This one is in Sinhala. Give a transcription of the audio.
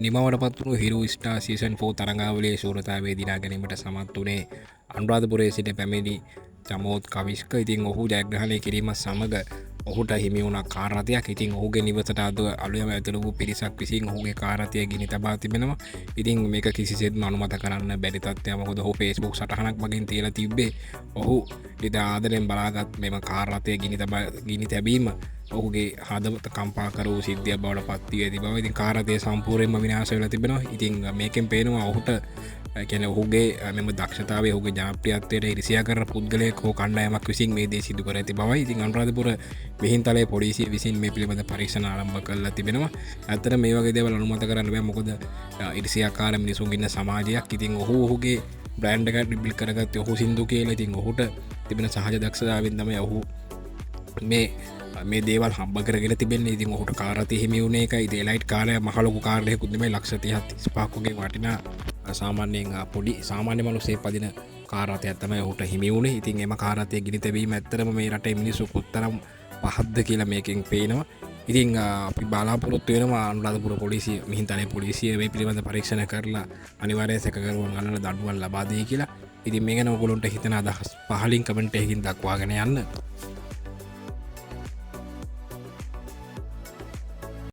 නිමවටපත් වුණු හිරු ස්ටා සීසන් 4 තරඟාවලියේ ශූරතාවයේ දිනා ගැනීමට සමත් වුණේ අනුරාධපුරයේ සිට පැමිණි චමෝත් කවිස්ක. ඉතින් ඔහු ජයග්‍රහණය කිරීමත් සමග ඔහුට හිමි වුණා කාර් රථයක්. ඉතින් ඔහුගේ නිවසට අද අලුයම ඇතුළු වූ පිරිසක් විසින් ඔහුගේ කාර් රථය ගිනි තබා තිබෙනවා. ඉතින් මේක කිසිසේත්ම අනුමත කරන්න බැරි තත්ත්වයක්. මොකද ඔහු Facebook සටහනක් මගින් තියලා තිබ්බේ ඔහු ඉතා ආදරෙන් බලාගත් මෙම කාර් රථය ගිනි තැබීම ඔහුගේ හදවත කම්පා කරූ සිද්ධියක් බවට පත් වී ඇති බව. ඉතින් කාර් රථය සම්පූර්ණයෙන්ම විනාශ වෙලා තිබෙනවා. ඉතින් මේකෙන් පේනවා ඔහුට කියන ඔහුගේ මෙම දක්ෂතාවය ඔහුගේ ජනප්‍රියත්වයට ඉරිසියා කරන පුද්ගලයෙක් හෝ කණ්ඩායමක් විසින් මේ දේ සිදු කර ඇති බවයි. ඉතින් අනුරාධපුර විහිංතලේ පොලිසිය විසින් මේ පිළිබඳ පරීක්ෂණ ආරම්භ කරලා තිබෙනවා. ඇත්තට මේ වගේ දේවල් අනුමත කරන්න බෑ. මොකද ඉරිසියාකාර මිනිසුන් ඉන්න සමාජයක්. ඉතින් ඔහුගේ බ්‍රෑන්ඩ් එක ඩිබල් කරගත්තේ ඔහු සින්දු කියලා. ඉතින් ඔහුට තිබෙන සහජ දක්ෂතාවයෙන් තමයි ඔහු මේ දේවල් හම්බ කරගෙන තිබෙන්නේ. ඉතින් ඔහුට කාර් රථය හිමි වුණේ ඒකයි. ඉතින් එලයිට් කාර්යය මහ ලොකු කාර්යයකුත් නෙමෙයි. ලක්ෂ 35 වගේ වටිනා සාමාන්‍යයෙන් පොඩි සාමාන්‍ය මිනිස්සෙක් පදින කාර් රථයක් තමයි ඔහුට හිමි වුණේ. ඉතින් එම කාර් රථය ගිනි තැබීම ඇත්තටම මේ රටේ මිනිස්සු කොතරම් පහද්ද කියලා මේකෙන් පේනවා. ඉතින් අපි බලාපොරොත්තු වෙනවා අනුරාධපුර පොලිසිය මිහින්තලේ පොලිසිය මේ පිළිබඳ පරීක්ෂණ කරලා අනිවාර්යයෙන් සැකකරුවන් අල්ලලා දඬුවම් ලබා දෙයි කියලා. ඉතින් මේ ගැන ඔයගොල්ලන්ට හිතන අදහස් පහලින් කමෙන්ට් එකකින් දක්වාගෙන යන්න.